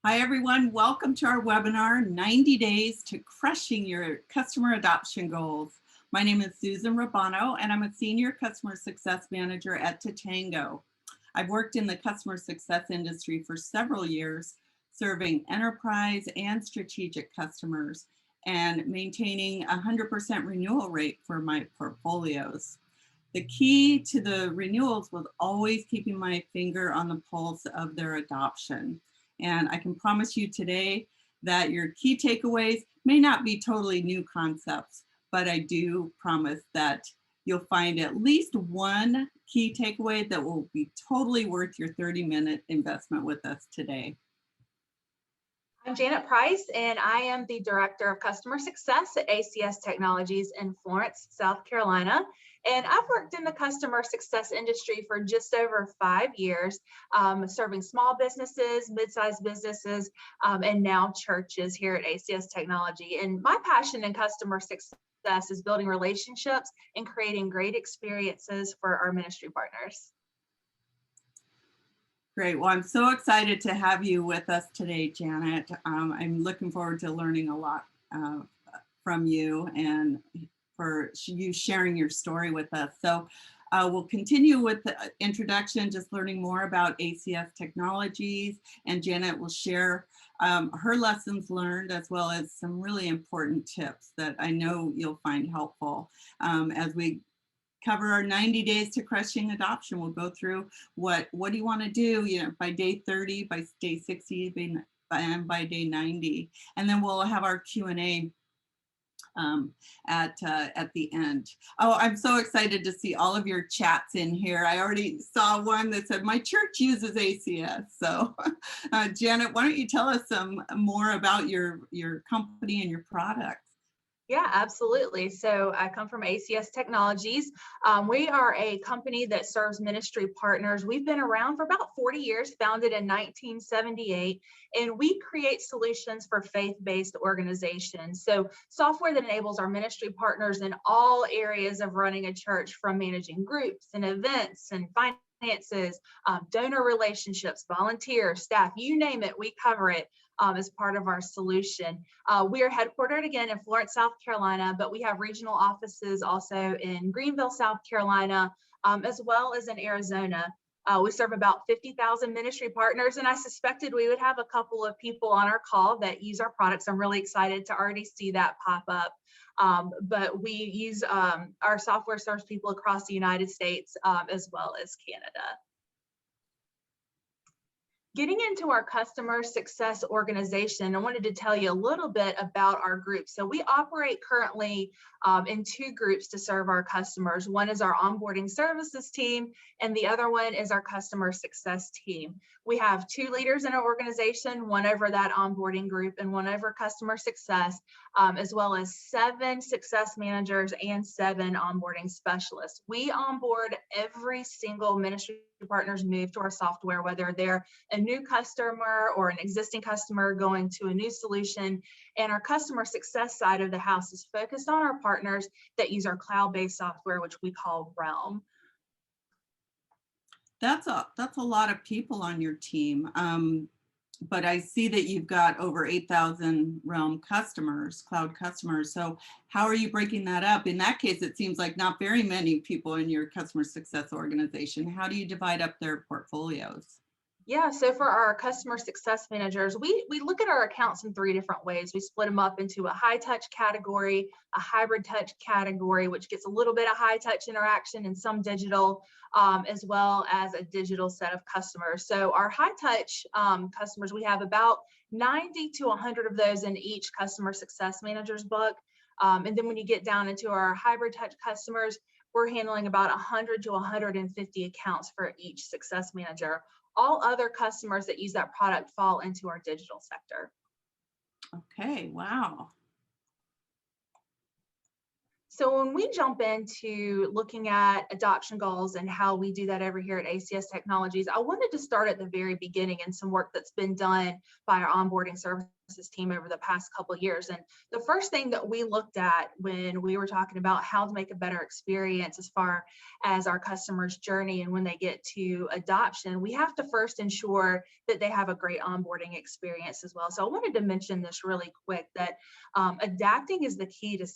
Hi, everyone. Welcome to our webinar, 90 Days to Crushing Your Customer Adoption Goals. My name is Susan Rabano, and I'm a Senior Customer Success Manager at Tatango. I've worked in the customer success industry for several years, serving enterprise and strategic customers and maintaining 100% renewal rate for my portfolios. The key to the renewals was always keeping my finger on the pulse of their adoption. And I can promise you today that your key takeaways may not be totally new concepts, but I do promise that you'll find at least one key takeaway that will be totally worth your 30-minute investment with us today. I'm Janet Price, and I am the Director of Customer Success at ACS Technologies in Florence, South Carolina. And I've worked in the customer success industry for just over 5 years, serving small businesses, mid-sized businesses, and now churches here at ACS Technology. And my passion in customer success is building relationships and creating great experiences for our ministry partners. Great. Well, I'm so excited to have you with us today, Janet. I'm looking forward to learning a lot from you and for you sharing your story with us. So we'll continue with the introduction, just learning more about ACS Technologies, and Janet will share her lessons learned as well as some really important tips that I know you'll find helpful as we cover our 90 days to crushing adoption. We'll go through what do you want to do, by day 30, by day 60, and by day 90. And then we'll have our Q&A at the end. Oh, I'm so excited to see all of your chats in here. I already saw one that said, my church uses ACS. So Janet, why don't you tell us some more about your company and your products? Yeah, absolutely. So I come from ACS Technologies. We are a company that serves ministry partners. We've been around for about 40 years, founded in 1978, and we create solutions for faith-based organizations. So software that enables our ministry partners in all areas of running a church, from managing groups and events and finances, donor relationships, volunteers, staff, you name it, we cover it. As part of our solution. We are headquartered again in Florence, South Carolina, but we have regional offices also in Greenville, South Carolina, as well as in Arizona. We serve about 50,000 ministry partners, and I suspected we would have a couple of people on our call that use our products. I'm really excited to already see that pop up. But we use our software serves people across the United States as well as Canada. Getting into our customer success organization, I wanted to tell you a little bit about our group. So we operate currently in 2 groups to serve our customers. One is our onboarding services team, and the other one is our customer success team. We have 2 leaders in our organization, one over that onboarding group and one over customer success, as well as 7 success managers and 7 onboarding specialists. We onboard every single ministry partners move to our software, whether they're a new customer or an existing customer going to a new solution. And our customer success side of the house is focused on our partners that use our cloud-based software, which we call Realm. That's a lot of people on your team. But I see that you've got over 8,000 Realm customers, cloud customers. So how are you breaking that up? In that case, it seems like not very many people in your customer success organization. How do you divide up their portfolios? Yeah, so for our customer success managers, we look at our accounts in 3 different ways. We split them up into a high touch category, a hybrid touch category, which gets a little bit of high touch interaction and some digital, as well as a digital set of customers. So our high touch customers, we have about 90 to 100 of those in each customer success manager's book. And then when you get down into our hybrid touch customers, we're handling about 100 to 150 accounts for each success manager. All other customers that use that product fall into our digital sector. Okay, wow. So when we jump into looking at adoption goals and how we do that over here at ACS Technologies, I wanted to start at the very beginning and some work that's been done by our onboarding services team over the past couple of years. And the first thing that we looked at when we were talking about how to make a better experience as far as our customers' journey and when they get to adoption, we have to first ensure that they have a great onboarding experience as well. So I wanted to mention this really quick, that adapting is the key to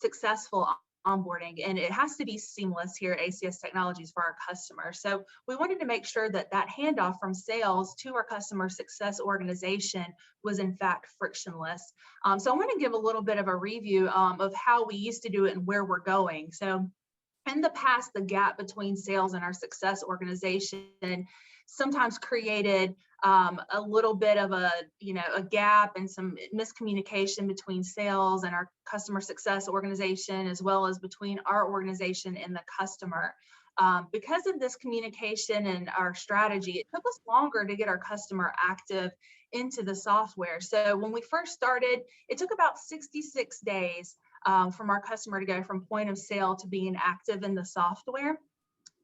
successful onboarding, and it has to be seamless here at ACS Technologies for our customers. So we wanted to make sure that that handoff from sales to our customer success organization was in fact frictionless. So I want to give a little bit of a review of how we used to do it and where we're going. So in the past, the gap between sales and our success organization sometimes created a little bit of a gap and some miscommunication between sales and our customer success organization, as well as between our organization and the customer. Because of this communication and our strategy, it took us longer to get our customer active into the software. So when we first started, it took about 66 days from our customer to go from point of sale to being active in the software.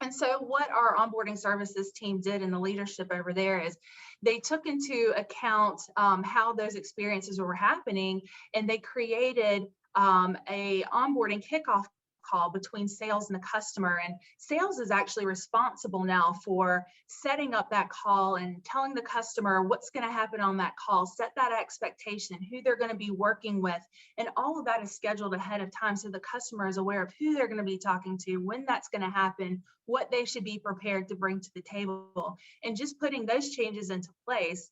And so what our onboarding services team did in the leadership over there is they took into account how those experiences were happening, and they created a onboarding kickoff call between sales and the customer. And sales is actually responsible now for setting up that call and telling the customer what's going to happen on that call, set that expectation, who they're going to be working with. And all of that is scheduled ahead of time, so the customer is aware of who they're going to be talking to, when that's going to happen, what they should be prepared to bring to the table. And just putting those changes into place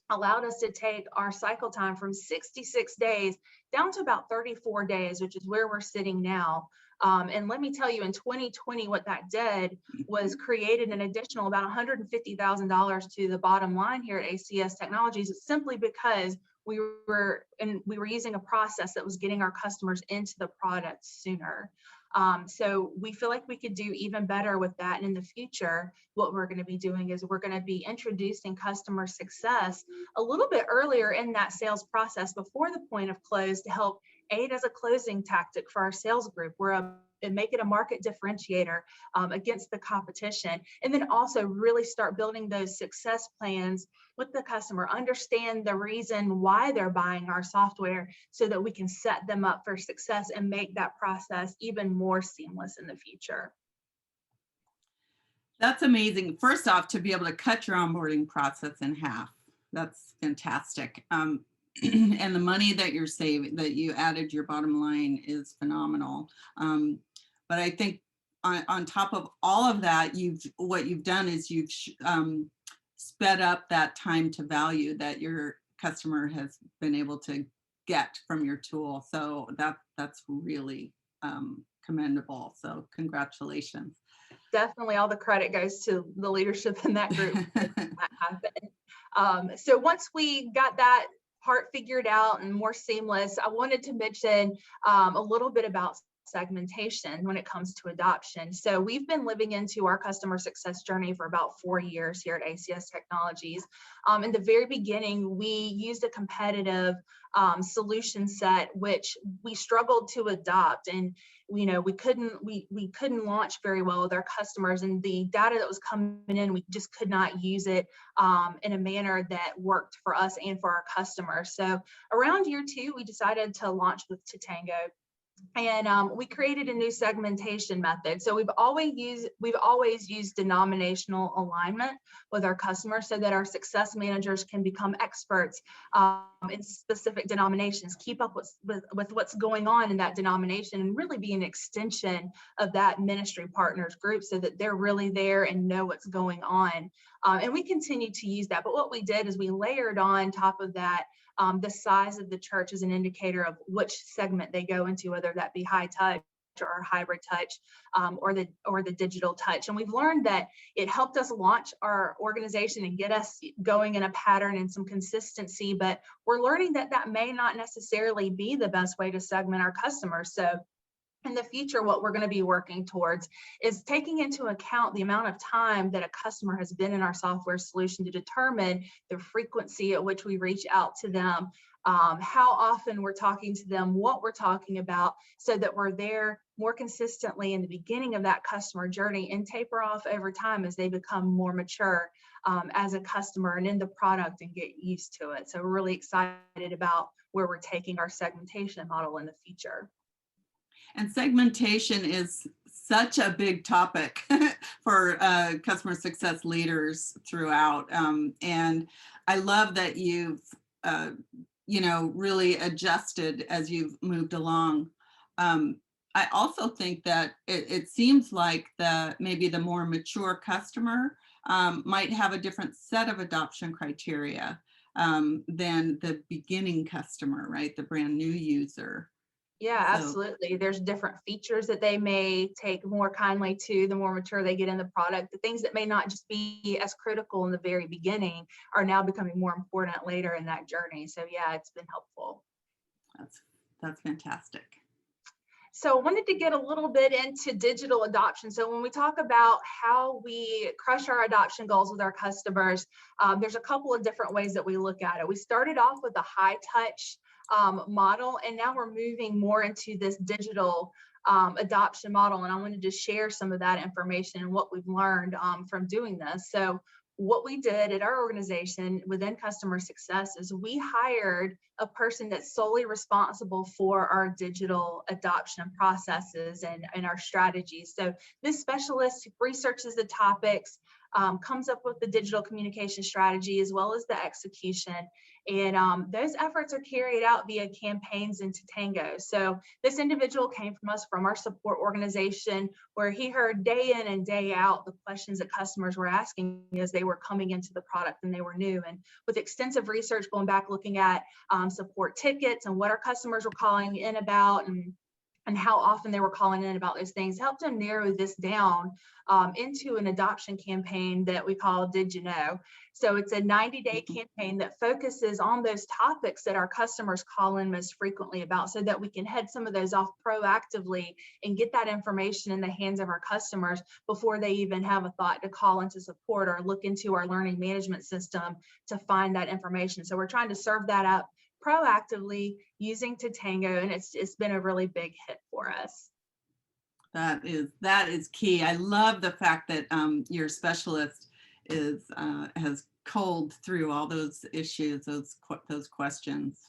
allowed us to take our cycle time from 66 days down to about 34 days, which is where we're sitting now. And let me tell you, in 2020, what that did was created an additional about $150,000 to the bottom line here at ACS Technologies, simply because we were using a process that was getting our customers into the product sooner. So we feel like we could do even better with that. And in the future, what we're going to be doing is we're going to be introducing customer success a little bit earlier in that sales process before the point of close to help aid as a closing tactic for our sales group. And make it a market differentiator against the competition. And then also really start building those success plans with the customer, understand the reason why they're buying our software so that we can set them up for success and make that process even more seamless in the future. That's amazing. First off, to be able to cut your onboarding process in half, that's fantastic. And the money that you're saving, that you added your bottom line, is phenomenal. But I think on top of all of that, what you've done is you've sped up that time to value that your customer has been able to get from your tool. So that's really commendable. So congratulations. Definitely all the credit goes to the leadership in that group. That happened. So once we got that part figured out and more seamless, I wanted to mention a little bit about segmentation when it comes to adoption. So we've been living into our customer success journey for about 4 years here at ACS Technologies. In the very beginning, we used a competitive solution set, which we struggled to adopt, and we couldn't launch very well with our customers, and the data that was coming in, we just could not use it in a manner that worked for us and for our customers. So around year 2, we decided to launch with Tatango. And we created a new segmentation method. So we've always used denominational alignment with our customers so that our success managers can become experts in specific denominations, keep up with what's going on in that denomination, and really be an extension of that ministry partners group so that they're really there and know what's going on. And we continue to use that. But what we did is we layered on top of that the size of the church as an indicator of which segment they go into, whether that be high touch or hybrid touch or the digital touch. And we've learned that it helped us launch our organization and get us going in a pattern and some consistency, but we're learning that that may not necessarily be the best way to segment our customers. So in the future, what we're going to be working towards is taking into account the amount of time that a customer has been in our software solution to determine the frequency at which we reach out to them, how often we're talking to them, what we're talking about, so that we're there more consistently in the beginning of that customer journey and taper off over time as they become more mature as a customer and in the product and get used to it. So we're really excited about where we're taking our segmentation model in the future. And segmentation is such a big topic for customer success leaders throughout. And I love that you've, really adjusted as you've moved along. I also think that it seems like maybe the more mature customer might have a different set of adoption criteria than the beginning customer, right? The brand new user. Yeah, So absolutely. There's different features that they may take more kindly to the more mature they get in the product. The things that may not just be as critical in the very beginning are now becoming more important later in that journey. So yeah, it's been helpful. that's fantastic. So I wanted to get a little bit into digital adoption. So when we talk about how we crush our adoption goals with our customers, there's a couple of different ways that we look at it. We started off with a high touch model, and now we're moving more into this digital adoption model. And I wanted to share some of that information and what we've learned from doing this. So what we did at our organization within customer success is we hired a person that's solely responsible for our digital adoption processes and our strategies. So this specialist researches the topics, comes up with the digital communication strategy as well as the execution. And those efforts are carried out via campaigns into Tango. So this individual came from us from our support organization, where he heard day in and day out the questions that customers were asking as they were coming into the product and they were new. And with extensive research going back, looking at support tickets and what our customers were calling in about and how often they were calling in about those things, helped them narrow this down into an adoption campaign that we call Did You Know? So it's a 90-day campaign that focuses on those topics that our customers call in most frequently about, so that we can head some of those off proactively and get that information in the hands of our customers before they even have a thought to call into support or look into our learning management system to find that information. So we're trying to serve that up proactively using Tatango, and it's been a really big hit for us. That is key. I love the fact that your specialist has culled through all those issues, those questions.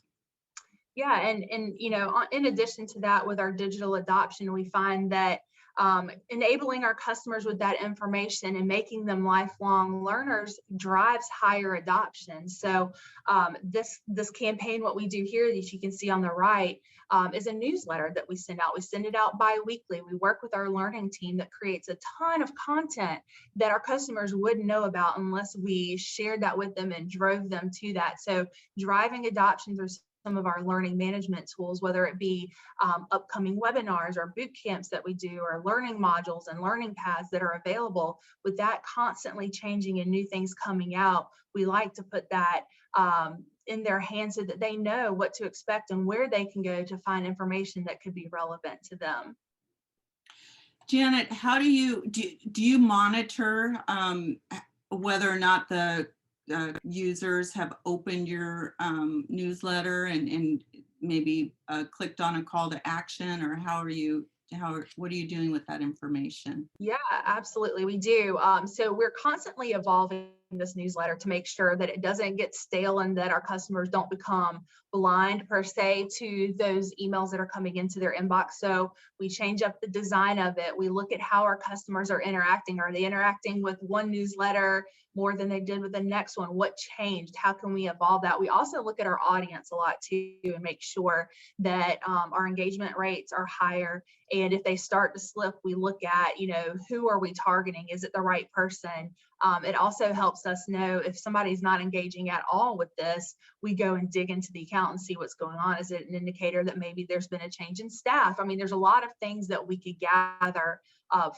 Yeah, and in addition to that, with our digital adoption, we find that enabling our customers with that information and making them lifelong learners drives higher adoption. So this campaign, what we do here, that you can see on the right, is a newsletter that we send out. We send it out bi-weekly. We work with our learning team that creates a ton of content that our customers wouldn't know about unless we shared that with them and drove them to that. So driving adoption through some of our learning management tools, whether it be upcoming webinars or boot camps that we do, or learning modules and learning paths that are available. With that constantly changing and new things coming out, we like to put that in their hands so that they know what to expect and where they can go to find information that could be relevant to them. Janet, how do you monitor whether or not the users have opened your newsletter and maybe clicked on a call to action, or what are you doing with that information? Yeah, absolutely, we do. So we're constantly evolving this newsletter to make sure that it doesn't get stale and that our customers don't become blind per se to those emails that are coming into their inbox. So we change up the design of it. We look at how our customers are interacting. Are they interacting with one newsletter more than they did with the next one? What changed? How can we evolve that? We also look at our audience a lot too and make sure that our engagement rates are higher. And if they start to slip, we look at, who are we targeting? Is it the right person? It also helps us know if somebody's not engaging at all with this, we go and dig into the account and see what's going on. Is it an indicator that maybe there's been a change in staff? I mean, there's a lot of things that we could gather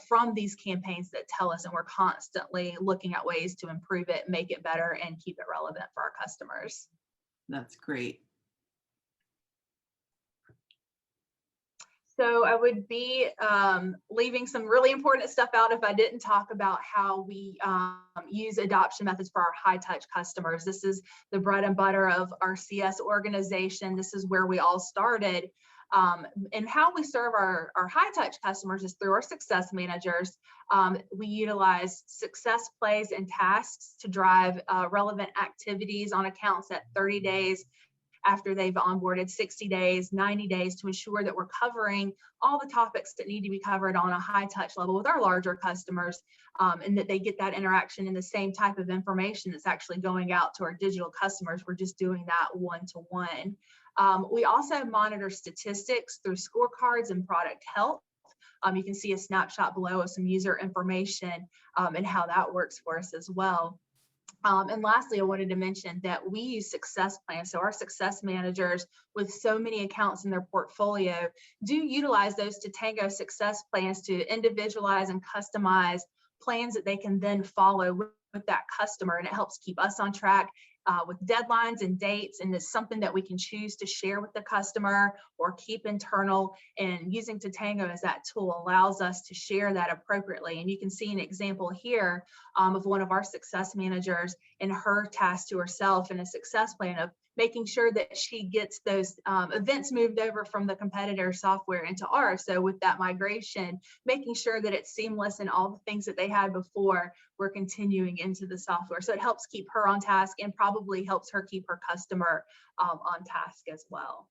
from these campaigns that tell us, and we're constantly looking at ways to improve it, make it better, and keep it relevant for our customers. So I would be leaving some really important stuff out if I didn't talk about how we use adoption methods for our high touch customers. This is the bread and butter of our CS organization. This is where we all started. And how we serve our high touch customers is through our success managers. We utilize success plays and tasks to drive relevant activities on accounts at 30 days after they've onboarded, 60 days, 90 days, to ensure that we're covering all the topics that need to be covered on a high touch level with our larger customers, and that they get that interaction and the same type of information that's actually going out to our digital customers. We're just doing that one-to-one. We also monitor statistics through scorecards and product health. You can see a snapshot below of some user information and how that works for us as well. And lastly, I wanted to mention that we use success plans. So our success managers with so many accounts in their portfolio do utilize those Tatango success plans to individualize and customize plans that they can then follow with that customer. And it helps keep us on track with deadlines and dates, and it's something that we can choose to share with the customer or keep internal. And using Tatango as that tool allows us to share that appropriately. And you can see an example here of one of our success managers and her task to herself in a success plan of making sure that she gets those events moved over from the competitor software into ours. So with that migration, making sure that it's seamless and all the things that they had before, we're continuing into the software. So it helps keep her on task and probably helps her keep her customer on task as well.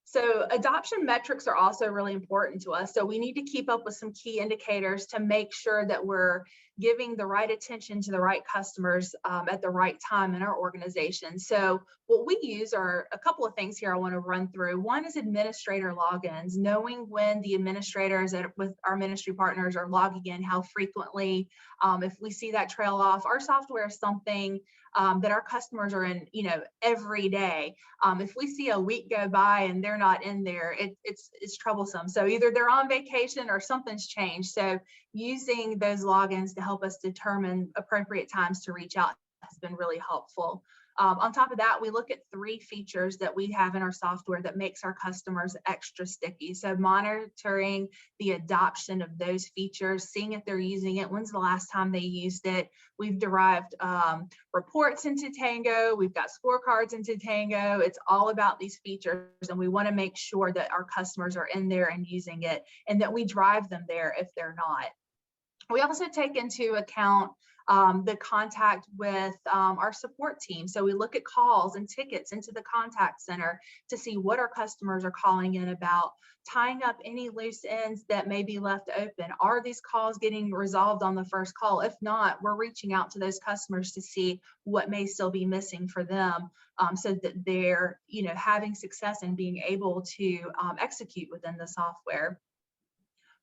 So adoption metrics are also really important to us. So we need to keep up with some key indicators to make sure that we're giving the right attention to the right customers at the right time in our organization. So what we use are a couple of things here I want to run through. One is administrator logins, knowing when the administrators with our ministry partners are logging in, how frequently. If we see that trail off, our software is something that our customers are in, every day. If we see a week go by and they're not in there, it's troublesome. So either they're on vacation or something's changed. So using those logins to help us determine appropriate times to reach out has been really helpful. On top of that, we look at 3 features that we have in our software that makes our customers extra sticky. So monitoring the adoption of those features, seeing if they're using it, when's the last time they used it. We've derived reports into Tatango. We've got scorecards into Tatango. It's all about these features, and we want to make sure that our customers are in there and using it, and that we drive them there if they're not. We also take into account the contact with our support team. So we look at calls and tickets into the contact center to see what our customers are calling in about, tying up any loose ends that may be left open. Are these calls getting resolved on the first call? If not, we're reaching out to those customers to see what may still be missing for them, so that they're having success and being able to execute within the software.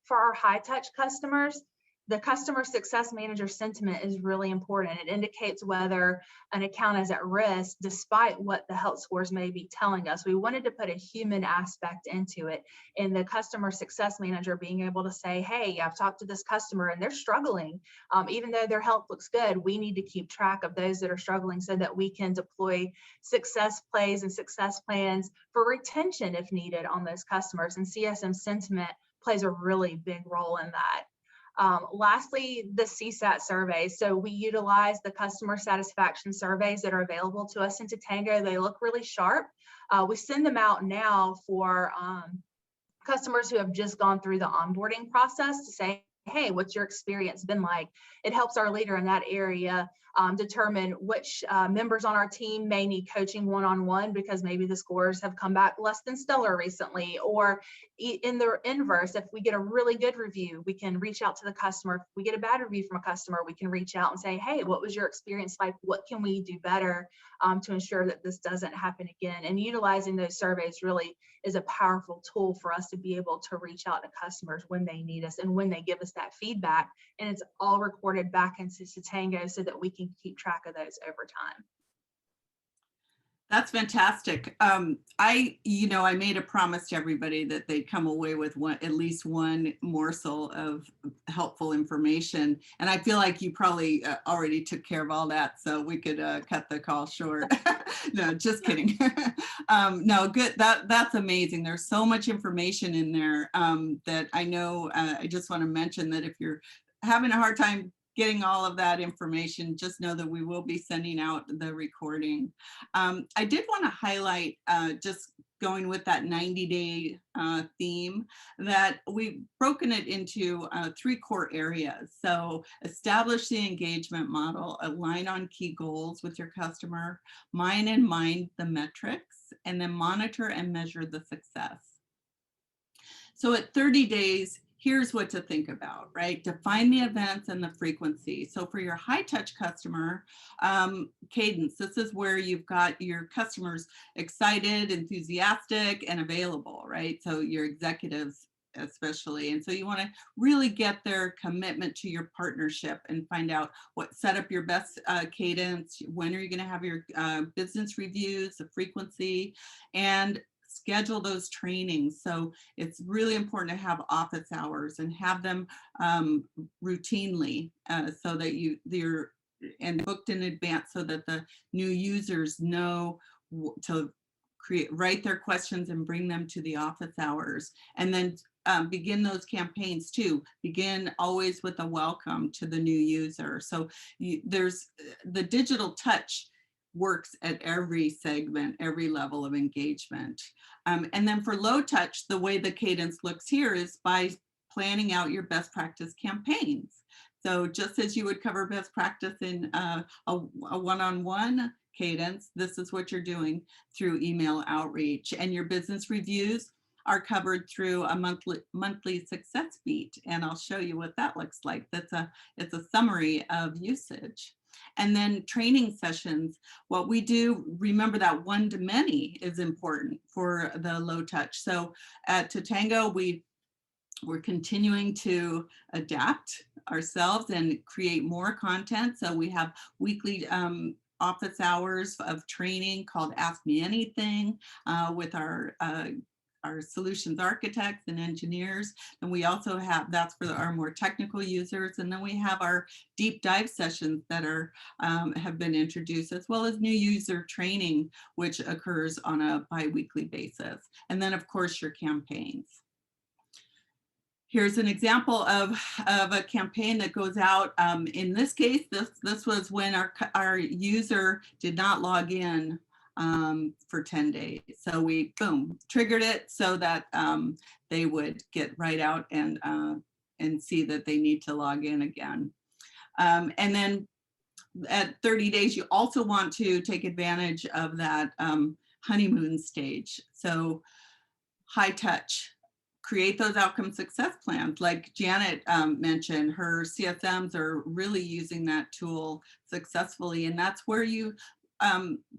For our high touch customers, the customer success manager sentiment is really important. It indicates whether an account is at risk despite what the health scores may be telling us. We wanted to put a human aspect into it, and the customer success manager being able to say, hey, I've talked to this customer and they're struggling. Even though their health looks good, we need to keep track of those that are struggling so that we can deploy success plays and success plans for retention if needed on those customers. And CSM sentiment plays a really big role in that. Lastly, the CSAT surveys. So we utilize the customer satisfaction surveys that are available to us in Tatango. They look really sharp. We send them out now for customers who have just gone through the onboarding process to say, hey, what's your experience been like? It helps our leader in that area determine which members on our team may need coaching one-on-one because maybe the scores have come back less than stellar recently. Or in the inverse, if we get a really good review, we can reach out to the customer. If we get a bad review from a customer, we can reach out and say, hey, what was your experience like? What can we do better to ensure that this doesn't happen again? And utilizing those surveys really is a powerful tool for us to be able to reach out to customers when they need us and when they give us that feedback. And it's all recorded back into Tatango so that we can keep track of those over time. That's fantastic. I made a promise to everybody that they'd come away with at least one morsel of helpful information. And I feel like you probably already took care of all that, so we could cut the call short. No, just kidding. No, good. That's amazing. There's so much information in there that I know. I just want to mention that if you're having a hard time getting all of that information, just know that we will be sending out the recording. I did want to highlight, just going with that 90-day theme, that we've broken it into 3 core areas. So establish the engagement model, align on key goals with your customer, mind the metrics, and then monitor and measure the success. So at 30 days, here's what to think about, right? Define the events and the frequency. So for your high touch customer, cadence, this is where you've got your customers excited, enthusiastic, and available, right? So your executives especially. And so you want to really get their commitment to your partnership and find out set up your best cadence. When are you going to have your business reviews, the frequency, and schedule those trainings. So it's really important to have office hours and have them routinely, so that you're and booked in advance, so that the new users know to write their questions and bring them to the office hours. And then begin those campaigns too. Begin always with a welcome to the new user. So there's the digital touch works at every segment, every level of engagement. And then for low touch, the way the cadence looks here is by planning out your best practice campaigns. So just as you would cover best practice in a one-on-one cadence, this is what you're doing through email outreach. And your business reviews are covered through a monthly success beat. And I'll show you what that looks like. It's a summary of usage. And then training sessions, what we do, remember that one-to-many is important for the low touch. So at Tatango, we're continuing to adapt ourselves and create more content. So we have weekly office hours of training called Ask Me Anything with our solutions architects and engineers. And we also have, that's for our more technical users. And then we have our deep dive sessions that have been introduced, as well as new user training, which occurs on a bi-weekly basis. And then of course your campaigns. Here's an example of a campaign that goes out. In this case, this was when our user did not log in for 10 days. So we, boom, triggered it so that they would get right out and see that they need to log in again. And then at 30 days, you also want to take advantage of that honeymoon stage. So high touch. Create those outcome success plans. Like Janet mentioned, her CSMs are really using that tool successfully. And that's where you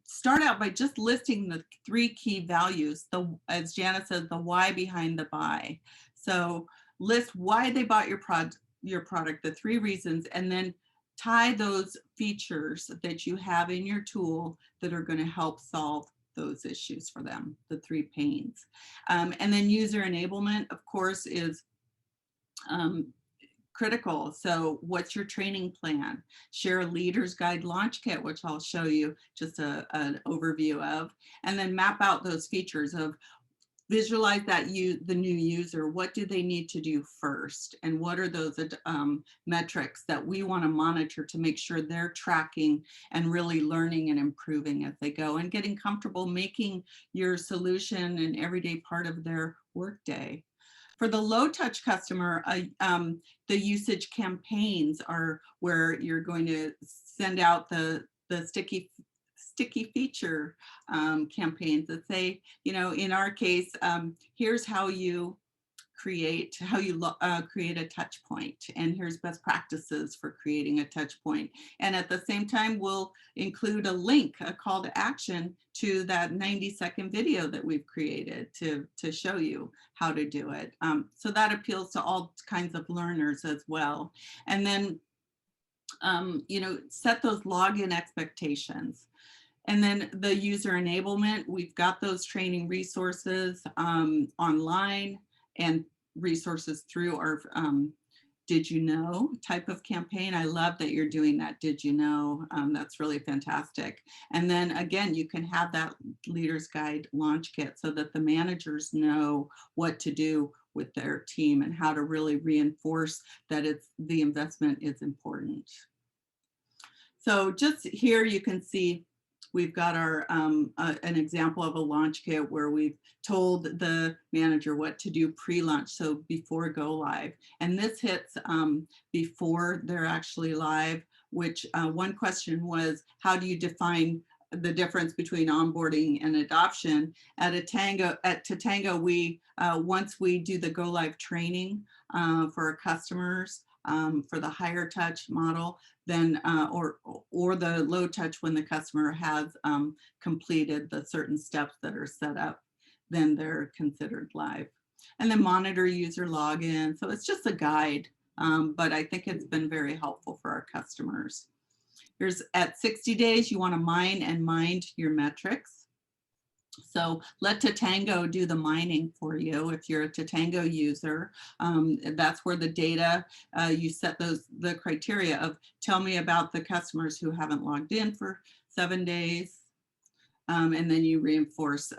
start out by just listing the 3 key values. As Janet says, the why behind the buy. So list why they bought your product, the 3 reasons, and then tie those features that you have in your tool that are going to help solve those issues for them, the 3 pains. And then user enablement, of course, is critical. So what's your training plan? Share a leader's guide launch kit, which I'll show you just an overview of, and then map out those features of visualize that the new user. What do they need to do first? And what are those metrics that we want to monitor to make sure they're tracking and really learning and improving as they go, and getting comfortable making your solution an everyday part of their workday. For the low touch customer, the usage campaigns are where you're going to send out the sticky feature campaigns that say, in our case, here's how you create a touch point, and here's best practices for creating a touch point. And at the same time, we'll include a link, a call to action to that 90-second video that we've created to show you how to do it. So that appeals to all kinds of learners as well. And then, set those login expectations. And then the user enablement, we've got those training resources online and resources through our Did You Know type of campaign. I love that you're doing that Did You Know. That's really fantastic. And then again, you can have that Leader's Guide launch kit so that the managers know what to do with their team and how to really reinforce that the investment is important. So just here you can see we've got our an example of a launch kit where we've told the manager what to do pre-launch, so before go live. And this hits before they're actually live, which one question was, how do you define the difference between onboarding and adoption? At Tatango, we once we do the go live training for our customers for the higher touch model, then or the low touch when the customer has completed the certain steps that are set up, then they're considered live. And then monitor user login. So it's just a guide, but I think it's been very helpful for our customers. Here's at 60 days, you want to mine and mind your metrics. So let Tatango do the mining for you. If you're a Tatango user, that's where the data, you set the criteria of tell me about the customers who haven't logged in for 7 days. And then you reinforce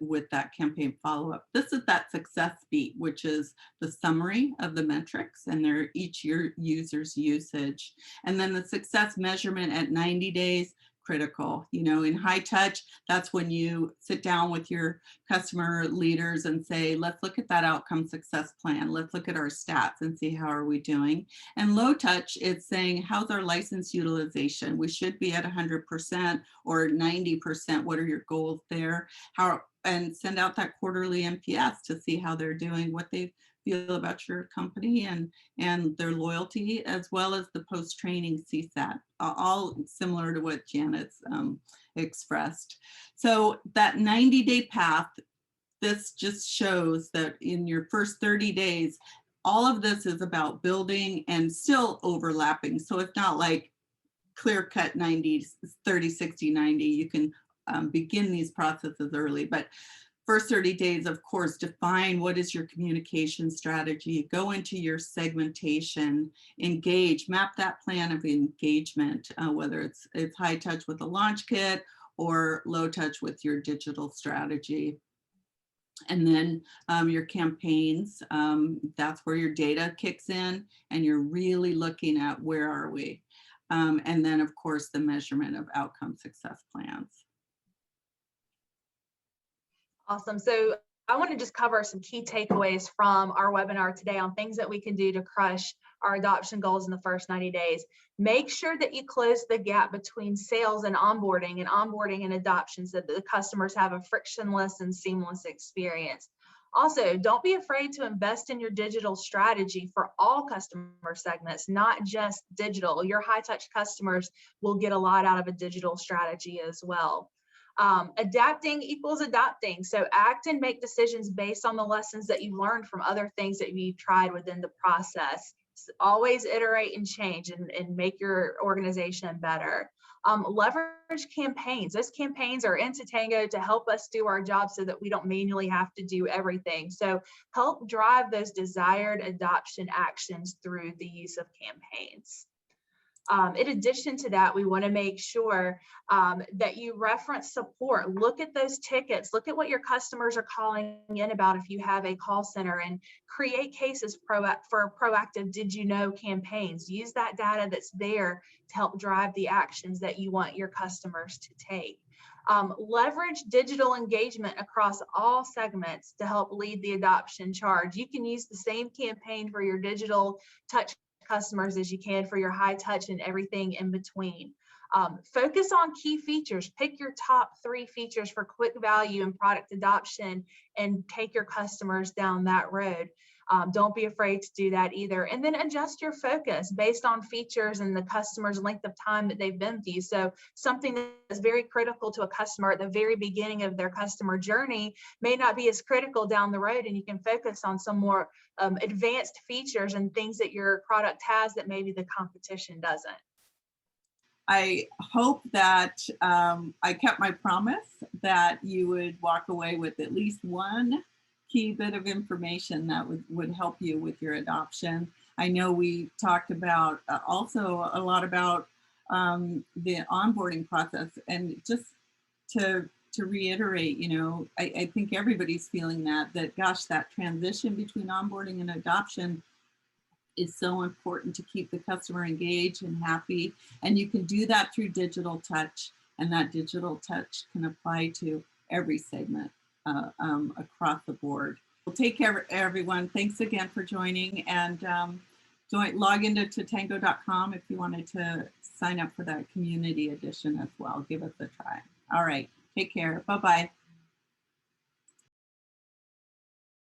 with that campaign follow-up. This is that success beat, which is the summary of the metrics and their each user's usage. And then the success measurement at 90 days, critical. You know, in high touch, that's when you sit down with your customer leaders and say, let's look at that outcome success plan. Let's look at our stats and see how are we doing. And low touch, it's saying, how's our license utilization? We should be at 100% or 90%. What are your goals there? And send out that quarterly NPS to see how they're doing, what they feel about your company and their loyalty, as well as the post-training CSAT, all similar to what Janet's expressed. So that 90-day path, this just shows that in your first 30 days, all of this is about building and still overlapping. So it's not like clear cut 90, 30, 60, 90. You can begin these processes early, but first 30 days, of course, define what is your communication strategy, go into your segmentation, engage, map that plan of engagement, whether it's high touch with a launch kit or low touch with your digital strategy. And then your campaigns, that's where your data kicks in and you're really looking at where are we. And then of course, the measurement of outcome success plans. Awesome. So I want to just cover some key takeaways from our webinar today on things that we can do to crush our adoption goals in the first 90 days. Make sure that you close the gap between sales and onboarding and adoption so that the customers have a frictionless and seamless experience. Also, don't be afraid to invest in your digital strategy for all customer segments, not just digital. Your high touch customers will get a lot out of a digital strategy as well. Adapting equals adopting. So act and make decisions based on the lessons that you've learned from other things that you've tried within the process. So always iterate and change and make your organization better. Leverage campaigns. Those campaigns are in Tatango to help us do our job so that we don't manually have to do everything. So help drive those desired adoption actions through the use of campaigns. In addition to that, we want to make sure that you reference support. Look at those tickets. Look at what your customers are calling in about if you have a call center, and create cases for proactive Did You Know campaigns. Use that data that's there to help drive the actions that you want your customers to take. Leverage digital engagement across all segments to help lead the adoption charge. You can use the same campaign for your digital touch customers as you can for your high touch and everything in between. Focus on key features. Pick your top 3 features for quick value and product adoption and take your customers down that road. Don't be afraid to do that either. And then adjust your focus based on features and the customer's length of time that they've been with you. So something that's very critical to a customer at the very beginning of their customer journey may not be as critical down the road, and you can focus on some more advanced features and things that your product has that maybe the competition doesn't. I hope that I kept my promise that you would walk away with at least one key bit of information that would help you with your adoption. I know we talked about also a lot about the onboarding process, and just to reiterate, you know, I think everybody's feeling that gosh, that transition between onboarding and adoption is so important to keep the customer engaged and happy. And you can do that through digital touch, and that digital touch can apply to every segment across the board. Well, take care, everyone. Thanks again for joining, and log into tatango.com if you wanted to sign up for that community edition as well. Give us a try. All right, take care. Bye-bye.